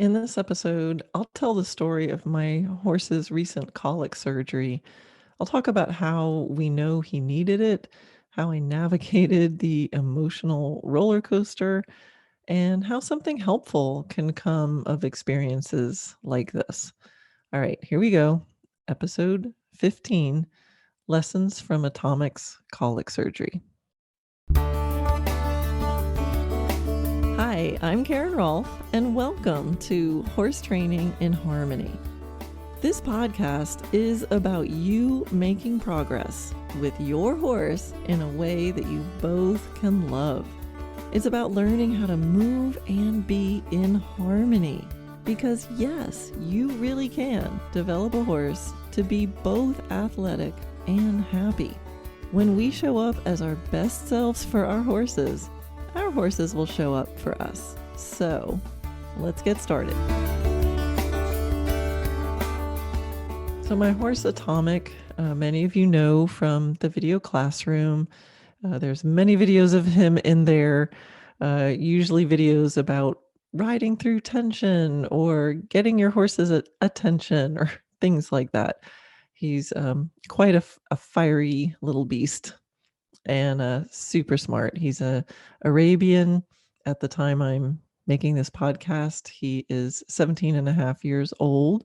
In this episode, I'll tell the story of my horse's recent colic surgery. I'll talk about how we know he needed it, how I navigated the emotional roller coaster, and how something helpful can come of experiences like this. All right, here we go. Episode 15, Lessons from Atomic's Colic Surgery. Hi, I'm Karen Rohlf, and welcome to Horse Training in Harmony. This podcast is about you making progress with your horse in a way that you both can love. It's about learning how to move and be in harmony. Because yes, you really can develop a horse to be both athletic and happy. When we show up as our best selves for our horses will show up for us. So let's get started. So my horse Atomic, many of you know from the video classroom. There's many videos of him in there, usually videos about riding through tension or getting your horse's attention or things like that. He's quite a fiery little beast and super smart. He's a Arabian. At the time I'm making this podcast, he is 17 and a half years old.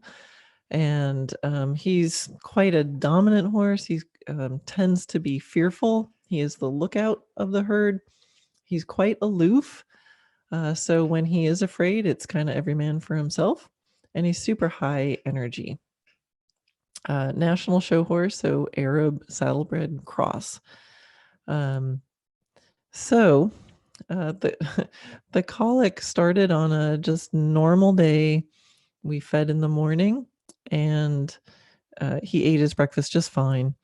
And he's quite a dominant horse. He tends to be fearful. He is the lookout of the herd. He's quite aloof. So when he is afraid, it's kind of every man for himself. And he's super high energy. National show horse, so Arab saddlebred cross. So the colic started on a just normal day. We fed in the morning, and he ate his breakfast just fine.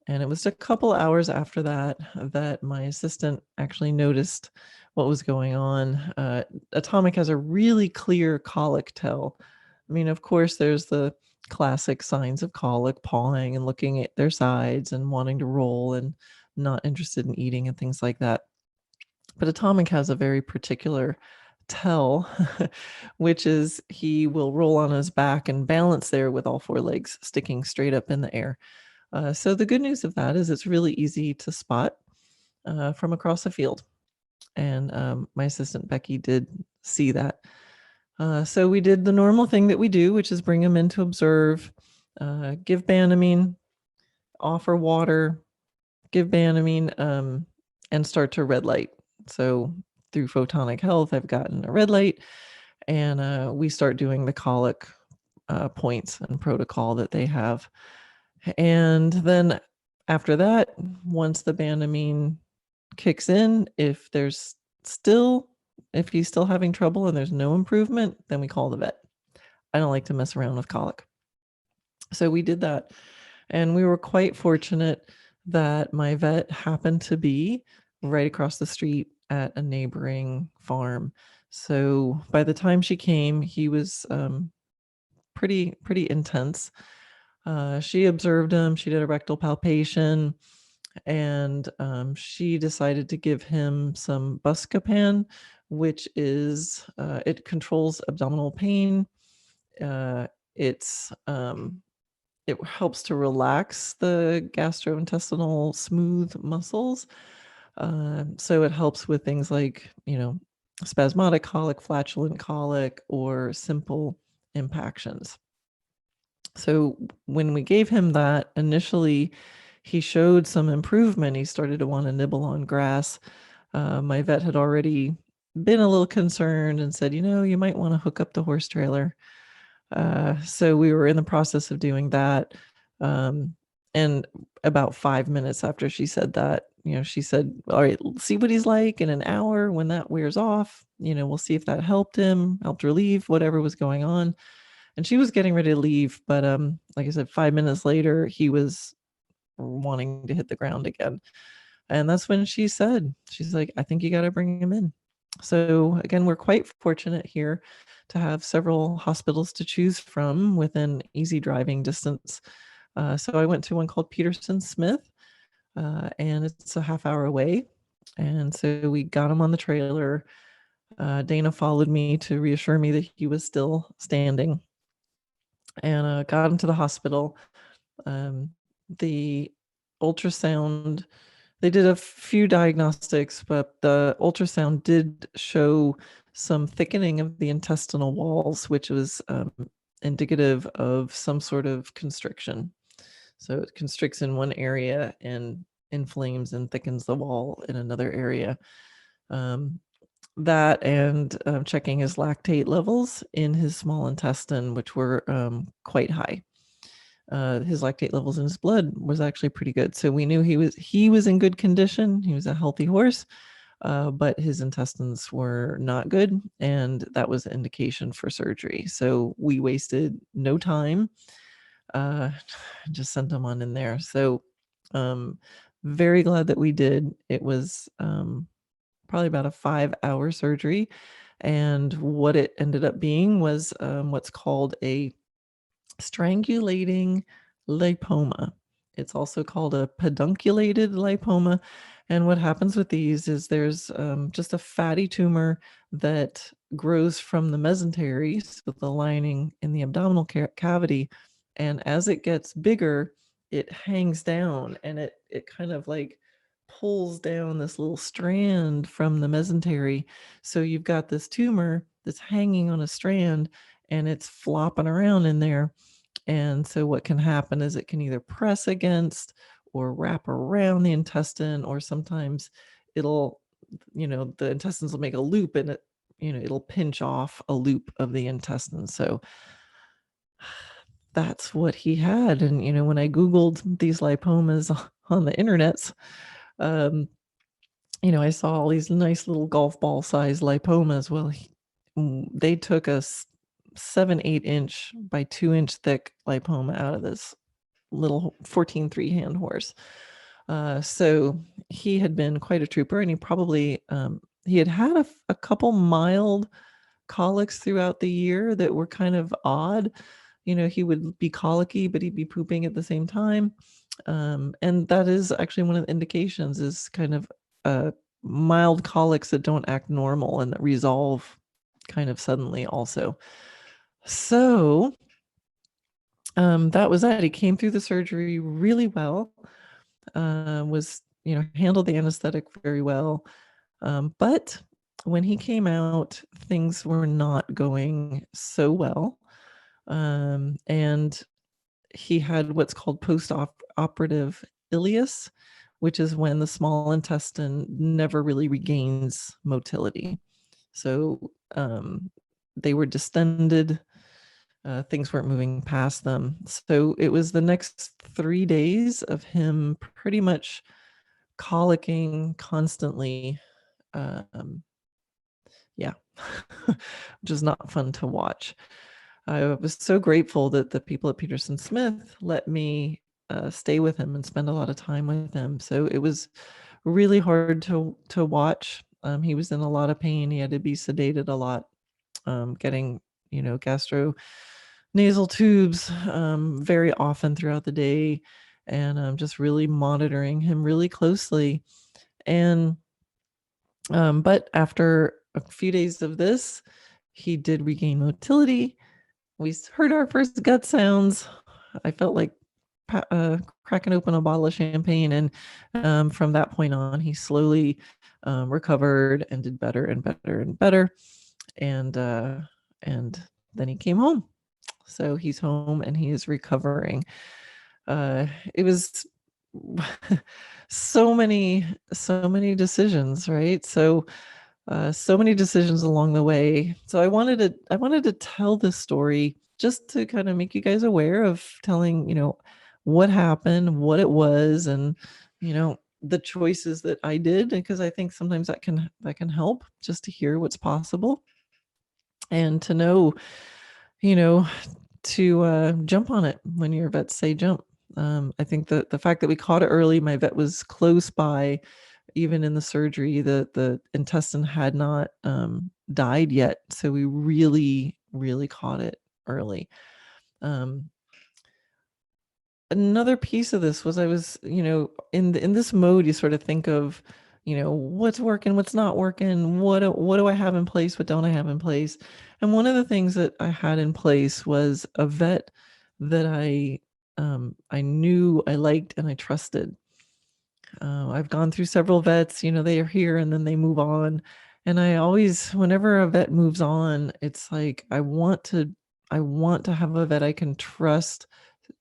And it was a couple hours after that that my assistant actually noticed what was going on. Atomic has a really clear colic tell. I mean, of course, there's the classic signs of colic, pawing and looking at their sides and wanting to roll and not interested in eating and things like that. But Atomic has a very particular tell, which is he will roll on his back and balance there with all four legs sticking straight up in the air. So the good news of that is it's really easy to spot from across the field. And my assistant Becky did see that. So we did the normal thing that we do, which is bring him in to observe, give Banamine, offer water, give Banamine, and start to red light. So through Photonic Health, I've gotten a red light, and we start doing the colic points and protocol that they have. And then after that, once the Banamine kicks in, if he's still having trouble and there's no improvement, then we call the vet. I don't like to mess around with colic. So we did that, and we were quite fortunate that my vet happened to be right across the street at a neighboring farm. So by the time she came, he was pretty intense. She observed him. She did a rectal palpation, and she decided to give him some Buscopan, which is it controls abdominal pain. It helps to relax the gastrointestinal smooth muscles. So it helps with things like, spasmodic colic, flatulent colic, or simple impactions. So when we gave him that, initially he showed some improvement. He started to want to nibble on grass. My vet had already been a little concerned and said, you might want to hook up the horse trailer. So we were in the process of doing that. And about 5 minutes after she said that, she said, all right, see what he's like in an hour. When that wears off, we'll see if that helped relieve whatever was going on. And she was getting ready to leave. But like I said, 5 minutes later, he was wanting to hit the ground again. And that's when she's like, I think you got to bring him in. So again, we're quite fortunate here to have several hospitals to choose from within easy driving distance. So I went to one called Peterson Smith, and it's a half hour away. And so we got him on the trailer. Dana followed me to reassure me that he was still standing, and got him to the hospital. The ultrasound, they did a few diagnostics, but the ultrasound did show some thickening of the intestinal walls, which was indicative of some sort of constriction. So it constricts in one area and inflames and thickens the wall in another area. That and checking his lactate levels in his small intestine, which were quite high. His lactate levels in his blood was actually pretty good. So we knew he was in good condition. He was a healthy horse, but his intestines were not good, and that was an indication for surgery. So we wasted no time, just sent him on in there. So very glad that we did. It was probably about a 5-hour surgery, and what it ended up being was what's called a strangulating lipoma. It's also called a pedunculated lipoma. And what happens with these is there's just a fatty tumor that grows from the mesentery, so the lining in the abdominal cavity. And as it gets bigger, it hangs down, and it kind of like pulls down this little strand from the mesentery. So you've got this tumor that's hanging on a strand, and it's flopping around in there. And so what can happen is it can either press against or wrap around the intestine, or sometimes it'll, the intestines will make a loop, and it'll pinch off a loop of the intestine. So that's what he had. And, when I Googled these lipomas on the internets, I saw all these nice little golf ball size lipomas. Well, they took a 7-8 inch by 2-inch thick lipoma out of this little 14-3 hand horse. So he had been quite a trooper, and he probably he had had a couple mild colics throughout the year that were kind of odd. He would be colicky, but he'd be pooping at the same time. And that is actually one of the indications, is kind of mild colics that don't act normal and that resolve kind of suddenly also. So that was that. He came through the surgery really well, was, handled the anesthetic very well. But when he came out, things were not going so well. And he had what's called post-operative ileus, which is when the small intestine never really regains motility. So they were distended. Things weren't moving past them. So it was the next 3 days of him pretty much colicking constantly. Yeah, which is not fun to watch. I was so grateful that the people at Peterson Smith let me stay with him and spend a lot of time with him. So it was really hard to watch. He was in a lot of pain. He had to be sedated a lot, getting, gastro nasal tubes very often throughout the day, and just really monitoring him really closely. And but after a few days of this, he did regain motility. We heard our first gut sounds. I felt like cracking open a bottle of champagne, and from that point on, he slowly recovered and did better and better and better. And then he came home. So he's home and he is recovering. It was so many decisions, right? So many decisions along the way. So I wanted to tell this story just to kind of make you guys aware of telling, what happened, what it was, and the choices that I did, because I think sometimes that can help, just to hear what's possible and to know, to jump on it when your vets say jump. I think the fact that we caught it early, my vet was close by. Even in the surgery, the intestine had not died yet, so we really, really caught it early. Another piece of this was I was, in this mode, you sort of think of, what's working, what's not working, what do I have in place, what don't I have in place. And one of the things that I had in place was a vet that I knew I liked and I trusted. I've gone through several vets, they are here and then they move on. And I always, whenever a vet moves on, it's like I want to have a vet I can trust,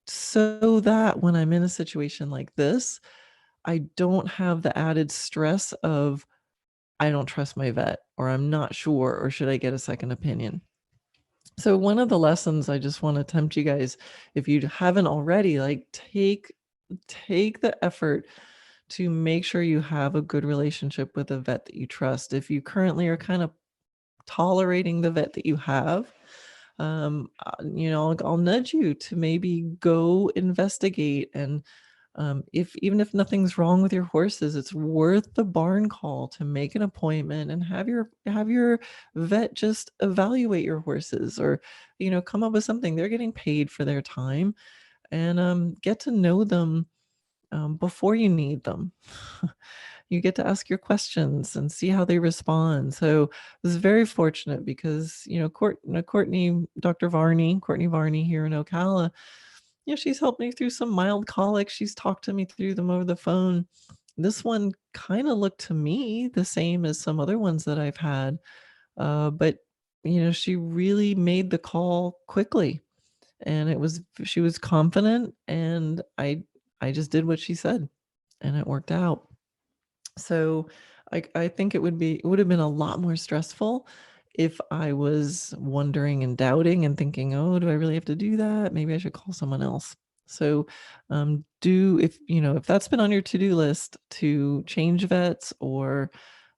so that when I'm in a situation like this, I don't have the added stress of I don't trust my vet, or I'm not sure, or should I get a second opinion. So one of the lessons I just want to tempt you guys, if you haven't already, like take the effort to make sure you have a good relationship with a vet that you trust. If you currently are kind of tolerating the vet that you have, I'll nudge you to maybe go investigate. And if even if nothing's wrong with your horses, it's worth the barn call to make an appointment and have your vet just evaluate your horses, or come up with something. They're getting paid for their time, and get to know them before you need them. You get to ask your questions and see how they respond. So I was very fortunate because, Courtney Varney here in Ocala, she's helped me through some mild colic. She's talked to me through them over the phone. This one kind of looked to me the same as some other ones that I've had. But she really made the call quickly, and she was confident, and I just did what she said, and it worked out. So I think it would have been a lot more stressful if I was wondering and doubting and thinking, oh, do I really have to do that? Maybe I should call someone else. So do if that's been on your to-do list, to change vets, or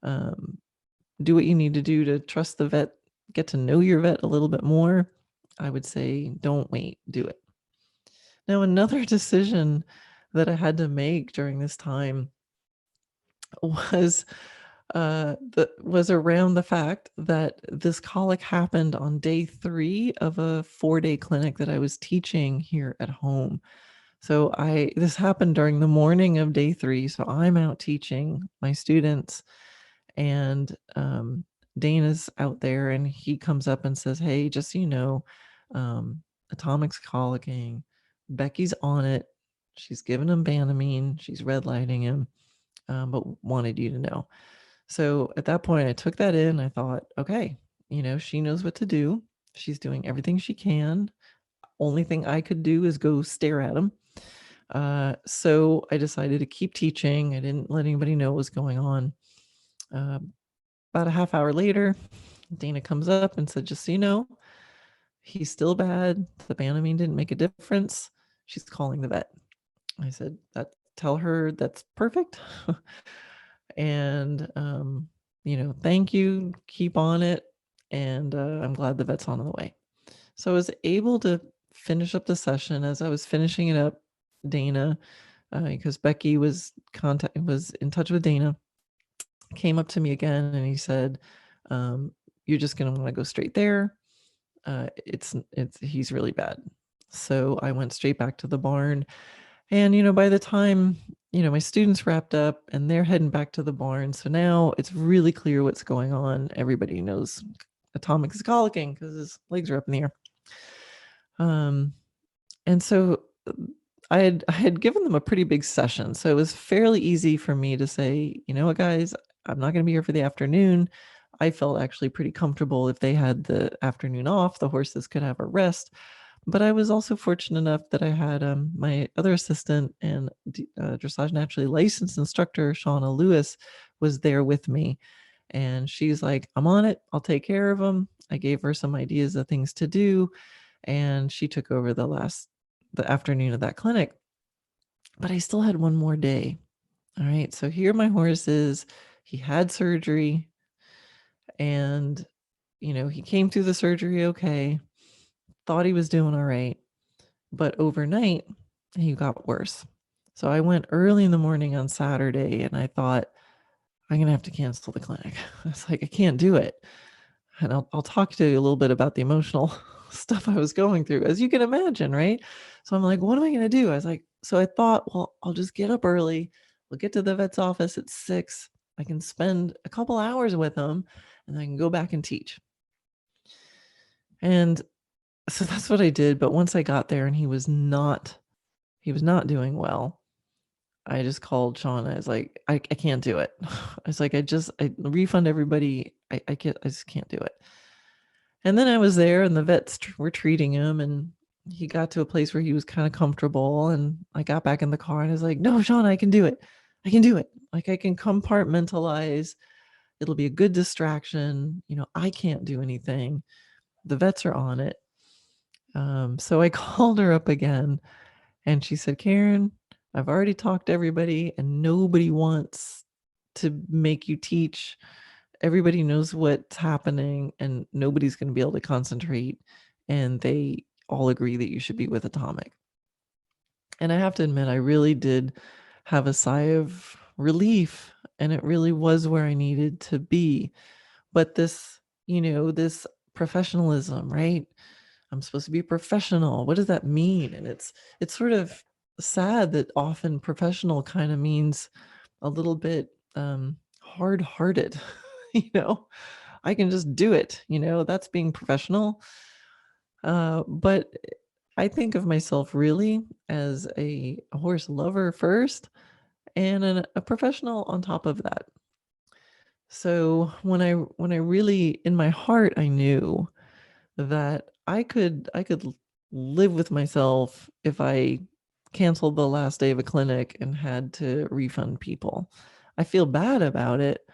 um, do what you need to do to trust the vet, get to know your vet a little bit more, I would say don't wait, do it. Now, another decision that I had to make during this time was was around the fact that this colic happened on day 3 of a 4-day clinic that I was teaching here at home. So this happened during the morning of day 3, so I'm out teaching my students, and Dana's out there, and he comes up and says, "Hey, just so you know, Atomic's colicking. Becky's on it. She's giving him Banamine. She's red lighting him, but wanted you to know." So at that point, I took that in. I thought, okay, she knows what to do. She's doing everything she can. Only thing I could do is go stare at him. So I decided to keep teaching. I didn't let anybody know what was going on. Uh, about a half hour later, Dana comes up and said, "Just so you know, he's still bad. The Banamine didn't make a difference. She's calling the vet." I said, "Tell her that's perfect." And thank you, keep on it, and I'm glad the vet's on the way. So I was able to finish up the session. As I was finishing it up, Dana, because Becky was in touch with Dana, came up to me again, and he said, "You're just gonna want to go straight there. He's really bad." So I went straight back to the barn. And, by the time, my students wrapped up and they're heading back to the barn. So now it's really clear what's going on. Everybody knows Atomic is colicking because his legs are up in the air. And so I had given them a pretty big session. So it was fairly easy for me to say, you know what, guys, I'm not going to be here for the afternoon. I felt actually pretty comfortable if they had the afternoon off, the horses could have a rest. But I was also fortunate enough that I had my other assistant and Dressage Naturally licensed instructor, Shauna Lewis, was there with me. And she's like, "I'm on it. I'll take care of them." I gave her some ideas of things to do, and she took over the afternoon of that clinic. But I still had one more day. All right. So here my horse is. He had surgery, and he came through the surgery okay. Thought he was doing all right. But overnight, he got worse. So I went early in the morning on Saturday, and I thought, I'm going to have to cancel the clinic. I was like, I can't do it. And I'll talk to you a little bit about the emotional stuff I was going through, as you can imagine, right? So I'm like, what am I going to do? I was like, so I thought, well, I'll just get up early. We'll get to the vet's office at 6. I can spend a couple hours with him and then I can go back and teach. And so that's what I did. But once I got there and he was not doing well, I just called Sean. I was like, I can't do it. I was like, I refund everybody. I just can't do it. And then I was there and the vets were treating him and he got to a place where he was kind of comfortable. And I got back in the car and I was like, no, Sean, I can do it. I can do it. Like I can compartmentalize. It'll be a good distraction. I can't do anything. The vets are on it. So I called her up again and she said, Karen, I've already talked to everybody and nobody wants to make you teach. Everybody knows what's happening and nobody's going to be able to concentrate. And they all agree that you should be with Atomic. And I have to admit, I really did have a sigh of relief and it really was where I needed to be. But this, this professionalism, right? I'm supposed to be professional. What does that mean? And it's sort of sad that often professional kind of means a little bit hard-hearted. I can just do it. That's being professional. But I think of myself really as a horse lover first and a professional on top of that. So when I really in my heart I knew that I could live with myself if I canceled the last day of a clinic and had to refund people. I feel bad about it.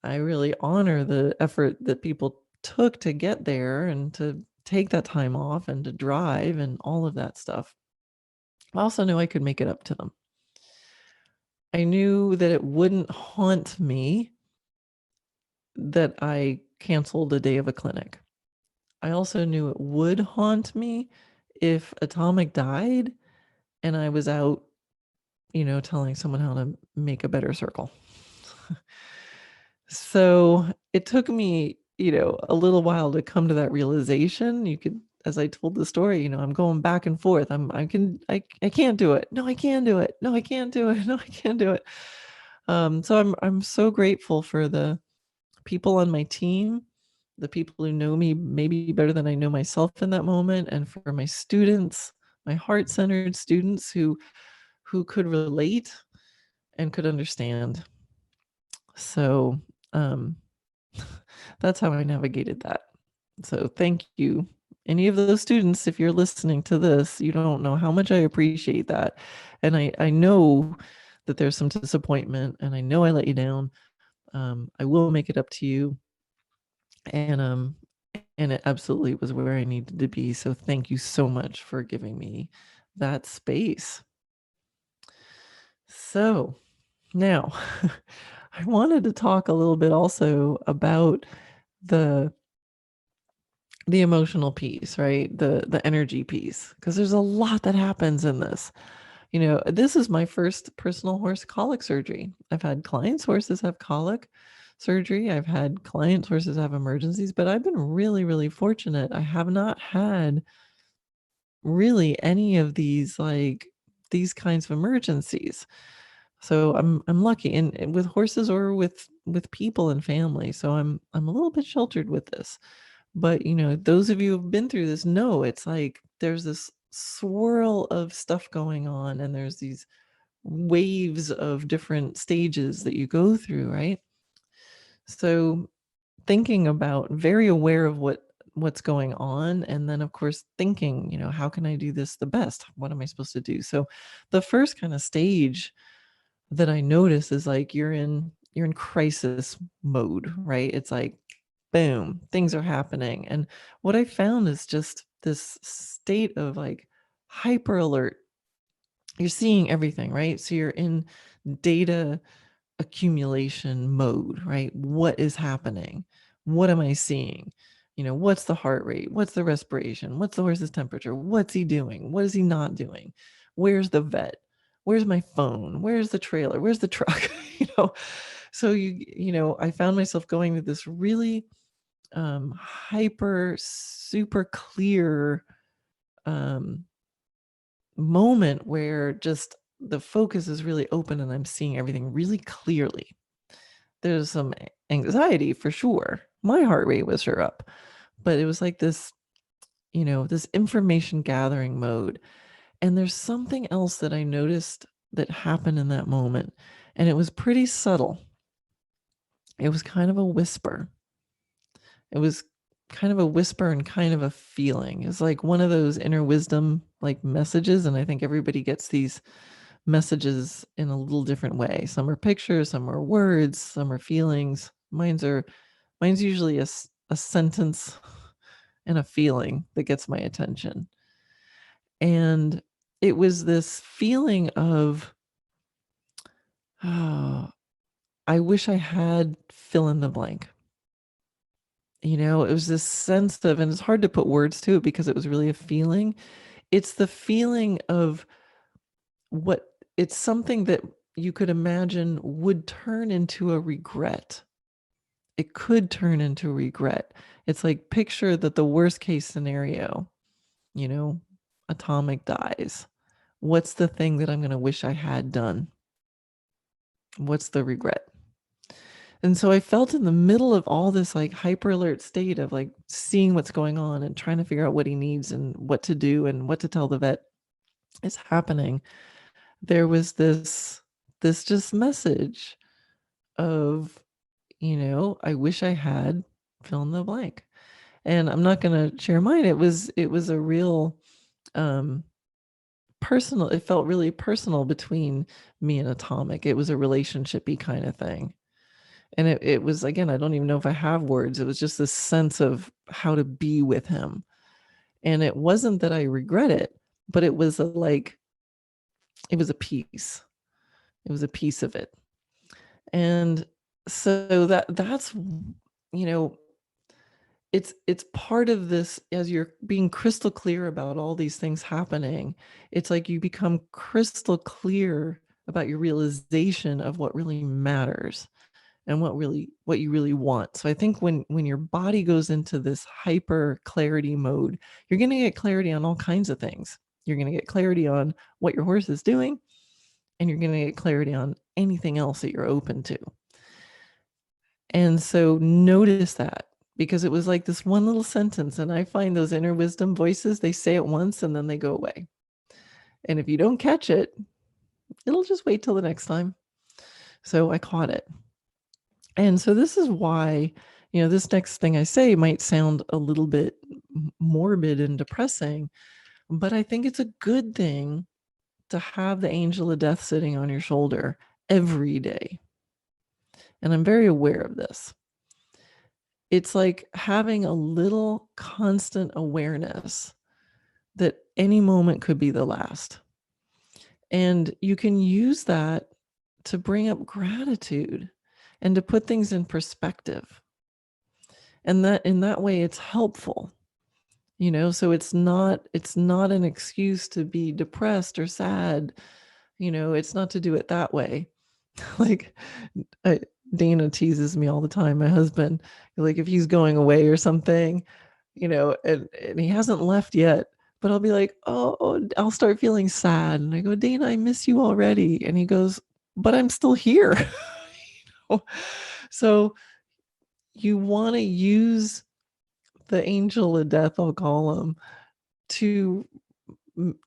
I really honor the effort that people took to get there and to take that time off and to drive and all of that stuff. I also knew I could make it up to them. I knew that it wouldn't haunt me that I canceled a day of a clinic. I also knew it would haunt me if Atomic died and I was out, telling someone how to make a better circle. So it took me, a little while to come to that realization. You could, as I told the story, I'm going back and forth. I can't do it. No, I can do it. No, I can't do it. No, I can't do it. So I'm so grateful for the people on my team, the people who know me maybe better than I know myself in that moment, and for my students, my heart-centered students who could relate and could understand. So that's how I navigated that. So thank you. Any of those students, if you're listening to this, you don't know how much I appreciate that. And I know that there's some disappointment and I know I let you down. I will make it up to you. And it absolutely was where I needed to be. So thank you so much for giving me that space. So now I wanted to talk a little bit also about the emotional piece, right? The energy piece, because there's a lot that happens in this. This is my first personal horse colic surgery. I've had clients' horses have colic surgery. I've had clients' horses have emergencies, but I've been really, really fortunate. I have not had really any of these kinds of emergencies. So I'm lucky, and with horses or with people and family. So I'm a little bit sheltered with this. But those of you who've been through this know it's like there's this swirl of stuff going on, and there's these waves of different stages that you go through, right? So thinking about, very aware of what's going on, and then of course thinking, how can I do this the best? What am I supposed to do? So the first kind of stage that I notice is like you're in crisis mode, right? It's like boom, things are happening. And what I found is just this state of like hyper alert. You're seeing everything, right? So you're in data accumulation mode, right? What is happening? What am I seeing? What's the heart rate? What's the respiration? What's the horse's temperature? What's he doing? What is he not doing? Where's the vet? Where's my phone? Where's the trailer? Where's the truck? So I found myself going to this really hyper, super clear moment where just the focus is really open and I'm seeing everything really clearly. there's some anxiety for sure. My heart rate was sure up, but it was like this, this information gathering mode. And there's something else that I noticed that happened in that moment, and it was pretty subtle. It was kind of a whisper. It was kind of a whisper and kind of a feeling. It's like one of those inner wisdom like messages, and I think everybody gets these messages in a little different way. Some are pictures, some are words, some are feelings. Mine's usually a sentence and a feeling that gets my attention. And it was this feeling of, oh, I wish I had fill in the blank. It was this sense of, and it's hard to put words to it because it was really a feeling. It's the feeling of it's something that you could imagine would turn into a regret. It could turn into a regret. It's like, picture that the worst case scenario, Atomic dies. What's the thing that I'm going to wish I had done? What's the regret? And so I felt in the middle of all this like hyper alert state of like seeing what's going on and trying to figure out what he needs and what to do and what to tell the vet is happening. There was this just message of, I wish I had fill in the blank. And I'm not going to share mine. It was a real personal, it felt really personal between me and Atomic. It was a relationshipy kind of thing. And it was, again, I don't even know if I have words. It was just this sense of how to be with him. And it wasn't that I regret it, but it was it was a piece. It was a piece of it. And so that's, it's part of this, as you're being crystal clear about all these things happening, it's like you become crystal clear about your realization of what really matters and what you really want. So I think when your body goes into this hyper clarity mode, you're going to get clarity on all kinds of things. You're going to get clarity on what your horse is doing, and you're going to get clarity on anything else that you're open to. And so notice that, because it was like this one little sentence, and I find those inner wisdom voices, they say it once and then they go away. And if you don't catch it, it'll just wait till the next time. So I caught it. And so this is why, this next thing I say might sound a little bit morbid and depressing, but I think it's a good thing to have the angel of death sitting on your shoulder every day. And I'm very aware of this. It's like having a little constant awareness that any moment could be the last. And you can use that to bring up gratitude and to put things in perspective. And that in that way, it's helpful, so it's not an excuse to be depressed or sad. It's not to do it that way. Like, Dana teases me all the time, my husband, like if he's going away or something, and he hasn't left yet, but I'll be like, oh, I'll start feeling sad. And I go, Dana, I miss you already. And he goes, but I'm still here. So you want to use the angel of death, I'll call him, to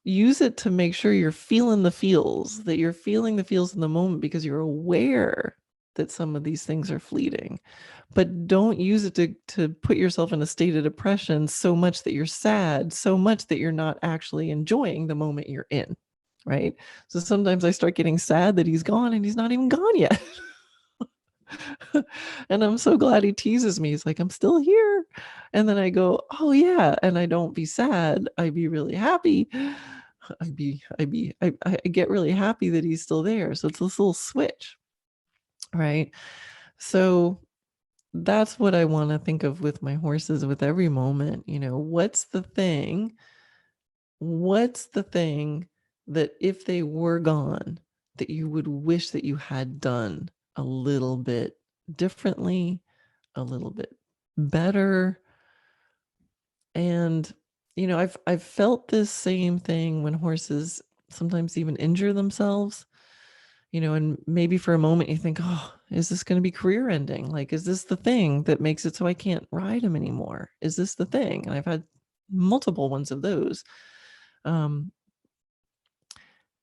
use it to make sure you're feeling the feels, that you're feeling the feels in the moment, because you're aware that some of these things are fleeting. But don't use it to put yourself in a state of depression so much that you're sad, so much that you're not actually enjoying the moment you're in, right? So sometimes I start getting sad that he's gone and he's not even gone yet. And I'm so glad he teases me. He's like, I'm still here. And then I go, oh yeah. And I don't be sad. I be really happy. I get really happy that he's still there. So it's this little switch, right? So that's what I want to think of with my horses, with every moment. What's the thing that if they were gone, that you would wish that you had done a little bit differently, a little bit better? And I've felt this same thing when horses sometimes even injure themselves, and maybe for a moment you think, oh, Is this going to be career ending? Like, is this the thing that makes it so I can't ride him anymore? Is this the thing? And I've had multiple ones of those.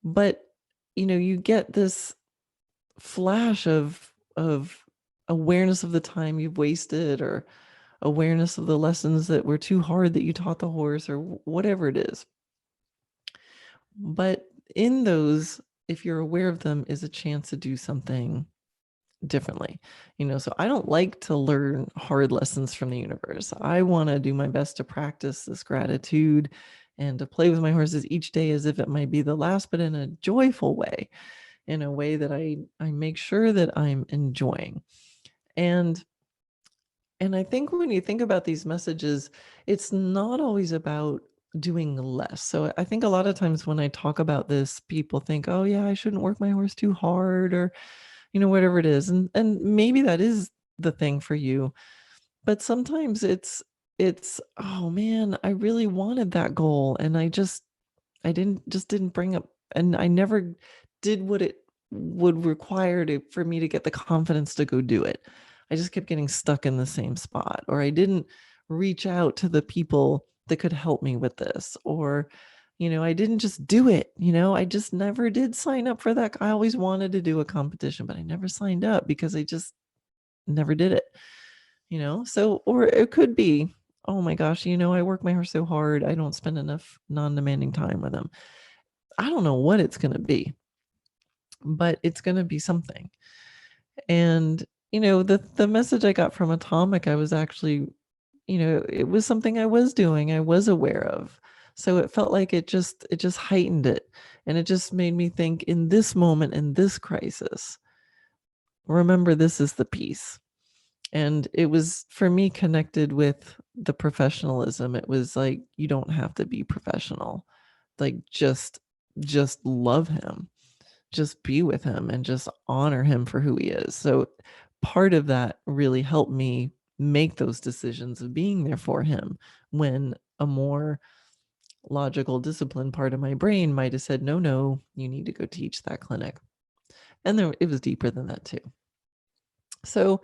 But you get this flash of awareness of the time you've wasted, or awareness of the lessons that were too hard that you taught the horse, or whatever it is. But in those, if you're aware of them, is a chance to do something differently. So I don't like to learn hard lessons from the universe. I want to do my best to practice this gratitude and to play with my horses each day as if it might be the last, but in a joyful way, in a way that I make sure that I'm enjoying. And I think when you think about these messages, it's not always about doing less. So I think a lot of times when I talk about this, people think, oh yeah, I shouldn't work my horse too hard, or whatever it is. And maybe that is the thing for you. But sometimes it's, oh man, I really wanted that goal, and I didn't bring up, and I never did what it would require for me to get the confidence to go do it. I just kept getting stuck in the same spot, or I didn't reach out to the people that could help me with this, or I didn't just do it. I just never did sign up for that. I always wanted to do a competition, but I never signed up because I just never did it. So, or it could be, oh my gosh, I work my horse so hard, I don't spend enough non-demanding time with him. I don't know what it's going to be, but it's going to be something. And the message I got from Atomic, I was actually, it was something I was doing, I was aware of. So it felt like it just heightened it, and it just made me think, in this moment, in this crisis, remember, this is the piece. And it was, for me, connected with the professionalism. It was like, you don't have to be professional. Like, just love him, just be with him, and just honor him for who he is. So part of that really helped me make those decisions of being there for him, when a more logical, disciplined part of my brain might have said, no, you need to go teach that clinic. And it was deeper than that too. So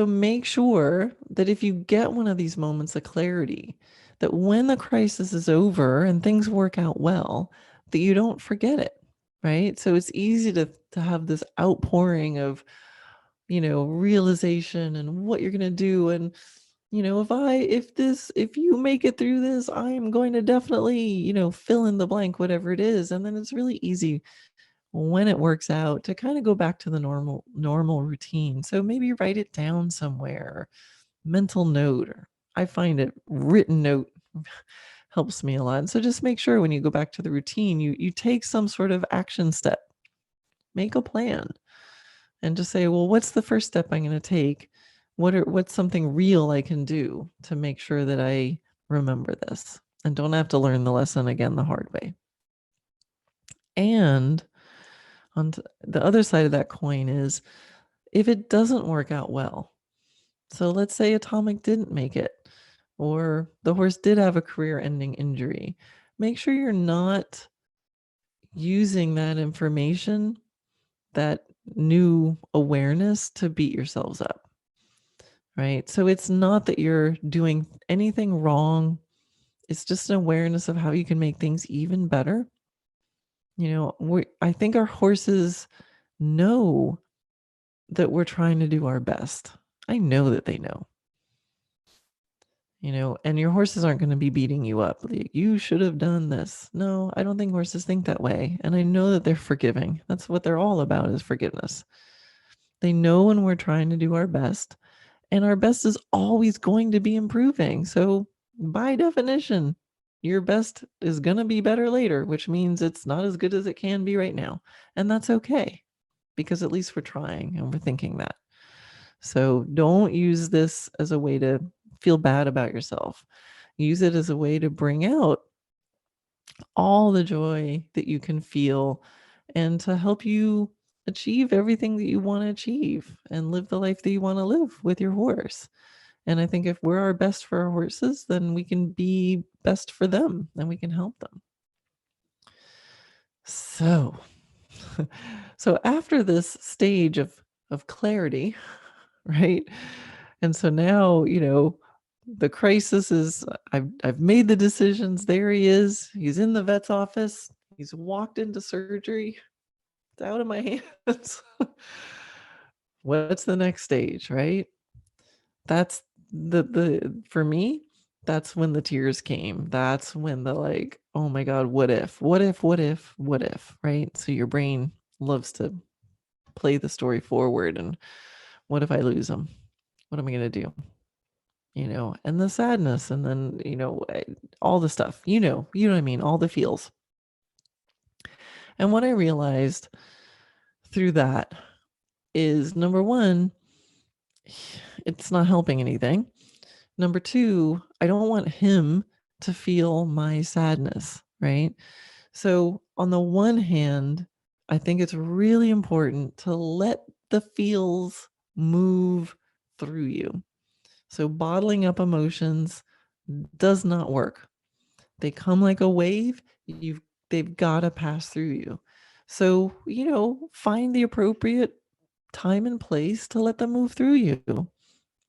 make sure that if you get one of these moments of clarity, that when the crisis is over and things work out well, that you don't forget it, right? So it's easy to have this outpouring of, realization and what you're going to do. And, if you make it through this, I'm going to definitely, fill in the blank, whatever it is. And then it's really easy, when it works out, to kind of go back to the normal routine. So maybe write it down somewhere, mental note, or I find it written note helps me a lot. And so just make sure when you go back to the routine, you take some sort of action step, make a plan, and just say, well, what's the first step I'm going to take? What's something real I can do to make sure that I remember this and don't have to learn the lesson again the hard way? And on the other side of that coin is, if it doesn't work out well, so let's say Atomic didn't make it, or the horse did have a career-ending injury, make sure you're not using that information, that new awareness, to beat yourselves up, right? So it's not that you're doing anything wrong. It's just an awareness of how you can make things even better. I think our horses know that we're trying to do our best. I know that they know. And your horses aren't going to be beating you up. Like, you should have done this. No, I don't think horses think that way. And I know that they're forgiving. That's what they're all about, is forgiveness. They know when we're trying to do our best, and our best is always going to be improving. So by definition, your best is going to be better later, which means it's not as good as it can be right now. And that's okay, because at least we're trying and we're thinking that. So don't use this as a way to feel bad about yourself. Use it as a way to bring out all the joy that you can feel, and to help you achieve everything that you want to achieve and live the life that you want to live with your horse. And I think if we're our best for our horses, then we can be best for them and we can help them. So So after this stage of clarity, right? And so now, the crisis is I've made the decisions. There he is. He's in the vet's office. He's walked into surgery. It's out of my hands. What's the next stage, right? That's the for me, that's when the tears came. That's when the like, oh my God, what if? What if? What if? What if? Right? So your brain loves to play the story forward, and what if I lose him? What am I gonna do? And the sadness, and then all the stuff. You know what I mean. All the feels. And what I realized through that is number one, it's not helping anything. Number two, I don't want him to feel my sadness, right? So, on the one hand, I think it's really important to let the feels move through you. So, bottling up emotions does not work. They come like a wave. They've got to pass through you. So, find the appropriate time and place to let them move through you.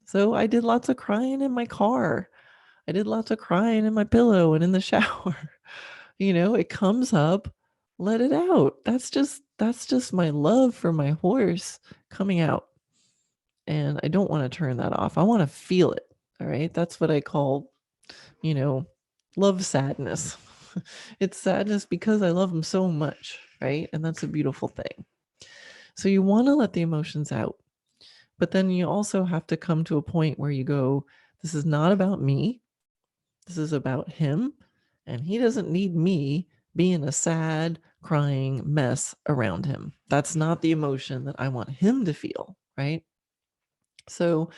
So, I did lots of crying in my car. I did lots of crying in my pillow and in the shower. It comes up, let it out. That's just my love for my horse coming out. And I don't want to turn that off. I want to feel it. All right. That's what I call, you know, love sadness. It's sadness because I love him so much, right? And that's a beautiful thing. So you want to let the emotions out. But then you also have to come to a point where you go, this is not about me. This is about him. And he doesn't need me being a sad, crying mess around him. That's not the emotion that I want him to feel, right? So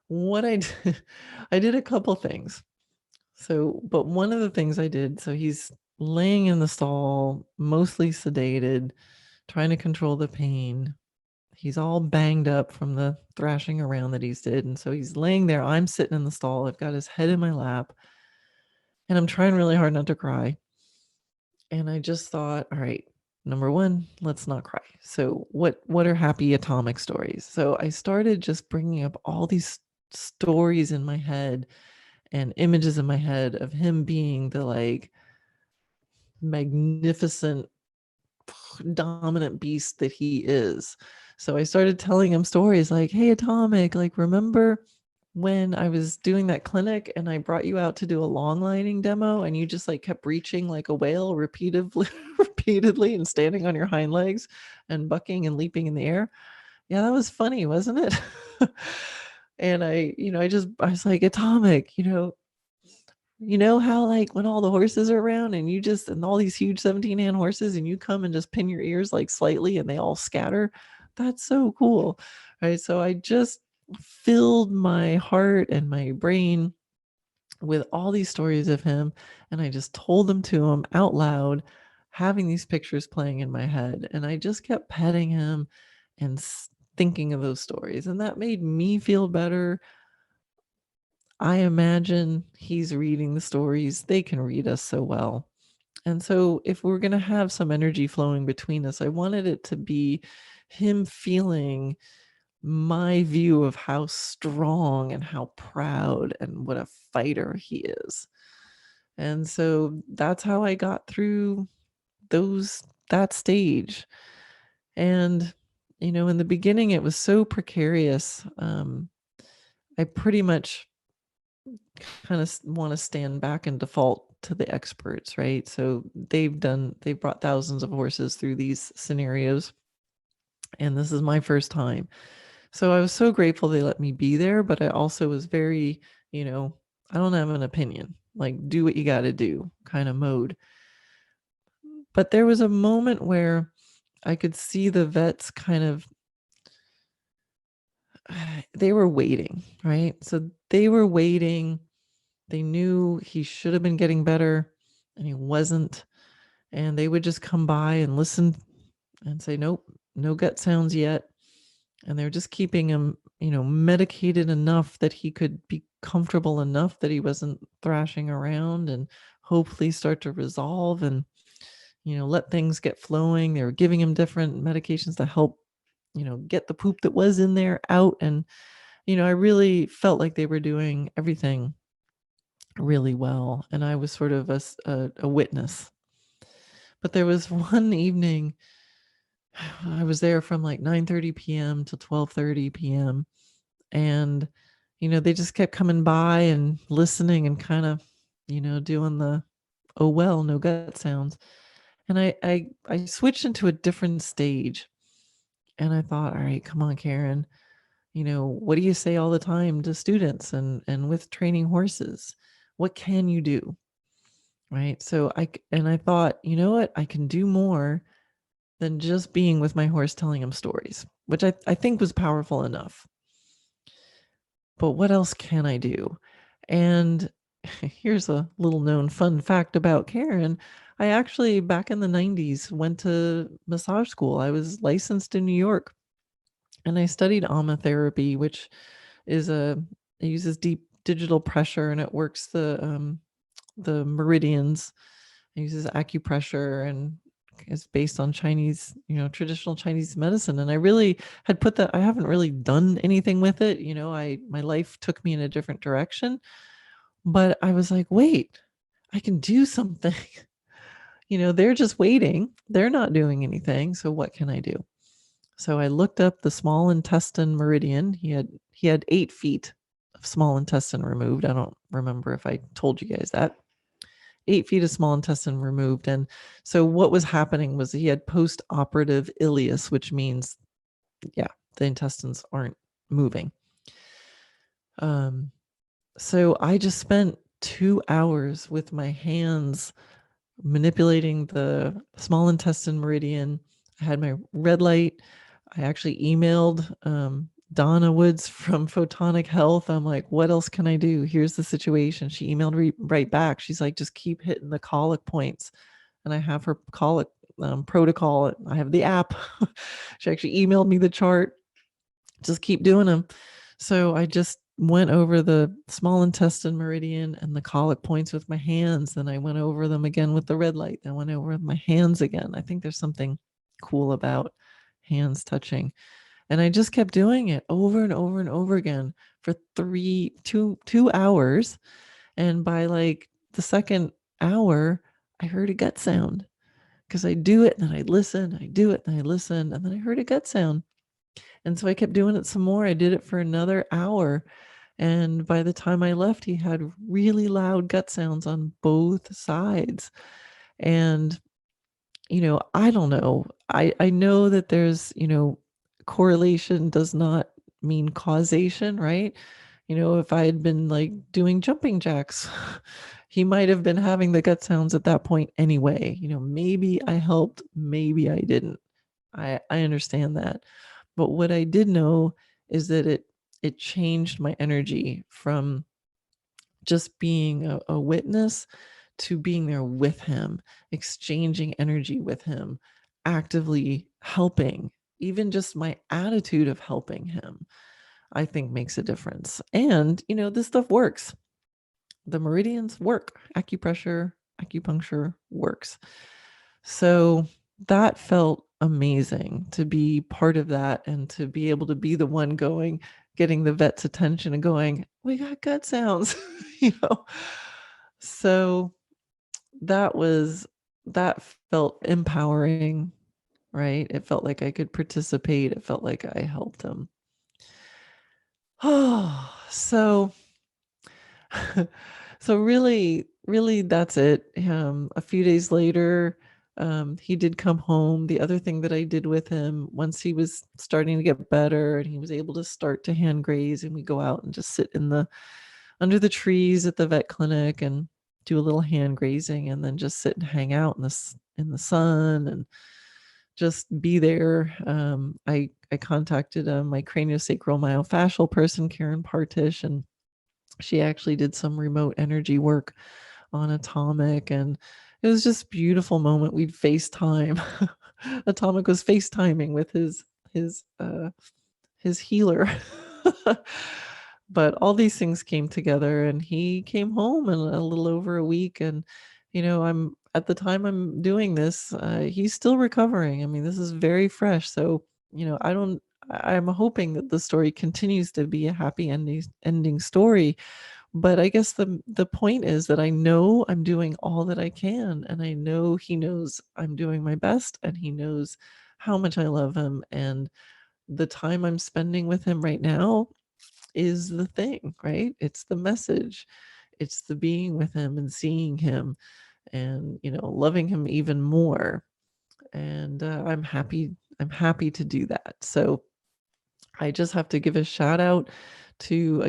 what I did, I did a couple things. But one of the things I did, so he's laying in the stall, mostly sedated, trying to control the pain. He's all banged up from the thrashing around that he's did. And so he's laying there. I'm sitting in the stall. I've got his head in my lap. And I'm trying really hard not to cry. And I just thought, all right, number one, let's not cry. So what are happy atomic stories? So I started just bringing up all these stories in my head and images in my head of him being the like magnificent dominant beast that he is. So I started telling him stories like, hey, Atomic, like, remember when I was doing that clinic and I brought you out to do a long lining demo and you just like kept reaching like a whale repeatedly and standing on your hind legs and bucking and leaping in the air? Yeah, that was funny, wasn't it? And I was like, Atomic, how like when all the horses are around and all these huge 17-hand horses and you come and just pin your ears like slightly and they all scatter? That's so cool. Right. So I just filled my heart and my brain with all these stories of him, and I just told them to him out loud, having these pictures playing in my head. And I just kept petting him and thinking of those stories. And that made me feel better. I imagine he's reading the stories. They can read us so well. And so if we're going to have some energy flowing between us, I wanted it to be him feeling my view of how strong and how proud and what a fighter he is. And so that's how I got through that stage. And in the beginning it was so precarious. I pretty much kind of want to stand back and default to the experts, right? So they've brought thousands of horses through these scenarios, and this is my first time. So I was so grateful they let me be there, but I also was very, I don't have an opinion, like do what you got to do kind of mode. But there was a moment where I could see the vets kind of, they were waiting, right? So they were waiting. They knew he should have been getting better and he wasn't. And they would just come by and listen and say, nope, no gut sounds yet. And they're just keeping him, medicated enough that he could be comfortable enough that he wasn't thrashing around and hopefully start to resolve. And, let things get flowing. They were giving him different medications to help, get the poop that was in there out. And, I really felt like they were doing everything really well. And I was sort of a witness. But there was one evening, I was there from like 9:30 p.m. to 12:30 p.m. And, they just kept coming by and listening and kind of, doing the, oh, well, no gut sounds. And I switched into a different stage, and I thought, all right, come on, Karen, what do you say all the time to students and with training horses? What can you do? Right. So I thought, you know what, I can do more than just being with my horse telling him stories, which I think was powerful enough. But what else can I do? And here's a little known fun fact about Karen. I actually, back in the 90s, went to massage school. I was licensed in New York, and I studied aromatherapy, which is it uses deep digital pressure, and it works the meridians. It uses acupressure and is based on Chinese, traditional Chinese medicine. And I really had put that, I haven't really done anything with it. My life took me in a different direction, but I was like, wait, I can do something. They're just waiting. They're not doing anything. So what can I do? So I looked up the small intestine meridian. He had 8 feet of small intestine removed. I don't remember if I told you guys that. 8 feet of small intestine removed. And so what was happening was he had post-operative ileus, which means, the intestines aren't moving. So I just spent 2 hours with my hands manipulating the small intestine meridian. I had my red light. I actually emailed Donna Woods from Photonic Health. I'm like, what else can I do? Here's the situation. She emailed right back. She's like, just keep hitting the colic points. And I have her colic protocol. I have the app. She actually emailed me the chart. Just keep doing them. So I just went over the small intestine meridian and the colic points with my hands. Then I went over them again with the red light. Then I went over with my hands again. I think there's something cool about hands touching. And I just kept doing it over and over and over again for 2 hours. And by like the second hour, I heard a gut sound, because I do it and then I listen, I do it and I listen, and then I heard a gut sound. And so I kept doing it some more. I did it for another hour. And by the time I left, he had really loud gut sounds on both sides. And, I don't know. I know that there's, correlation does not mean causation, right? If I had been like doing jumping jacks, he might have been having the gut sounds at that point anyway. Maybe I helped, maybe I didn't. I understand that. But what I did know is that it changed my energy from just being a witness to being there with him, exchanging energy with him, actively helping. Even just my attitude of helping him, I think, makes a difference. And, this stuff works. The meridians work. Acupuncture works. So that felt amazing to be part of that, and to be able to be the one getting the vet's attention and going, we got gut sounds, So that felt empowering, right? It felt like I could participate. It felt like I helped him. Oh, so so really that's it. A few days later, he did come home. The other thing that I did with him, once he was starting to get better and he was able to start to hand graze, and we go out and just sit under the trees at the vet clinic and do a little hand grazing, and then just sit and hang out in the sun and just be there. I contacted my craniosacral myofascial person, Karen Partish, and she actually did some remote energy work on Atomic, and it was just a beautiful moment. We'd FaceTime. Atomic was FaceTiming with his healer. But all these things came together, and he came home in a little over a week, and I'm at the time I'm doing this, he's still recovering. I mean, this is very fresh. So, I'm hoping that the story continues to be a happy ending story. But I guess the point is that I know I'm doing all that I can, and I know he knows I'm doing my best, and he knows how much I love him, and the time I'm spending with him right now is the thing, right? It's the message. It's the being with him and seeing him and, loving him even more. And I'm happy to do that. So I just have to give a shout out to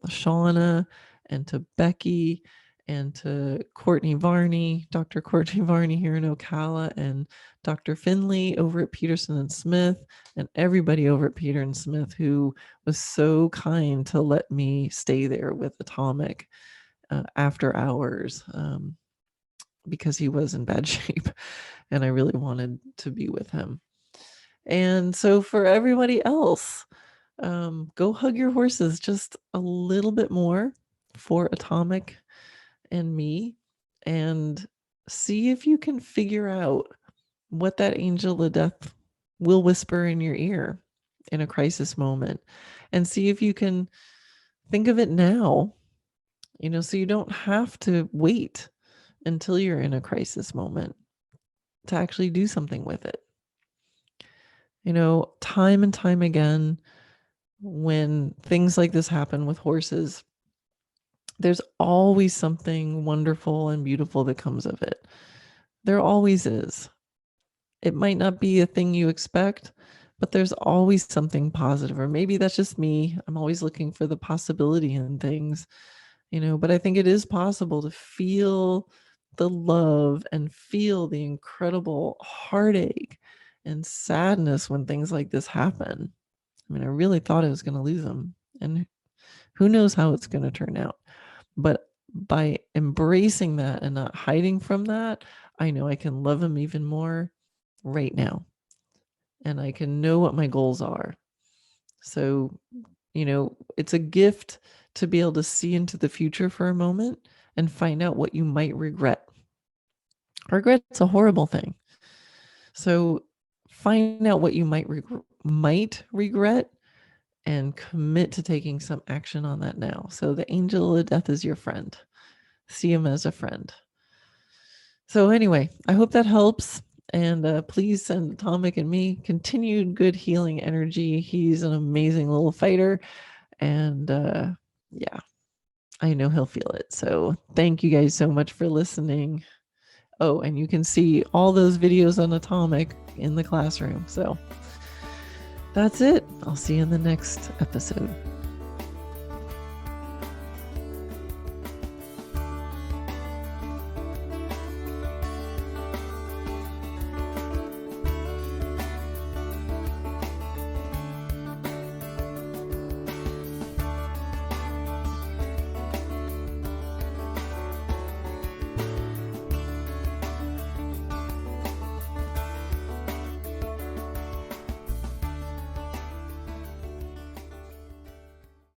Shauna and to Becky and to Courtney Varney, Dr. Courtney Varney here in Ocala, and Dr. Finley over at Peterson and Smith, and everybody over at Peter and Smith who was so kind to let me stay there with Atomic after hours, because he was in bad shape and I really wanted to be with him. And so for everybody else, go hug your horses just a little bit more for Atomic and me, and see if you can figure out what that angel of death will whisper in your ear in a crisis moment, and see if you can think of it now, so you don't have to wait until you're in a crisis moment to actually do something with it. Time and time again, when things like this happen with horses, there's always something wonderful and beautiful that comes of it. There always is. It might not be a thing you expect, but there's always something positive. Or maybe that's just me. I'm always looking for the possibility in things, but I think it is possible to feel the love and feel the incredible heartache and sadness when things like this happen. I mean, I really thought I was going to lose him, and who knows how it's going to turn out. But by embracing that and not hiding from that, I know I can love him even more right now. And I can know what my goals are. So, it's a gift to be able to see into the future for a moment and find out what you might regret. Regret's a horrible thing. So find out what you might regret and commit to taking some action on that now. So the angel of death is your friend. See him as a friend. So anyway, I hope that helps. And please send Atomic and me continued good healing energy. He's an amazing little fighter. And yeah, I know he'll feel it. So thank you guys so much for listening. Oh, and you can see all those videos on Atomic in the classroom. So that's it. I'll see you in the next episode.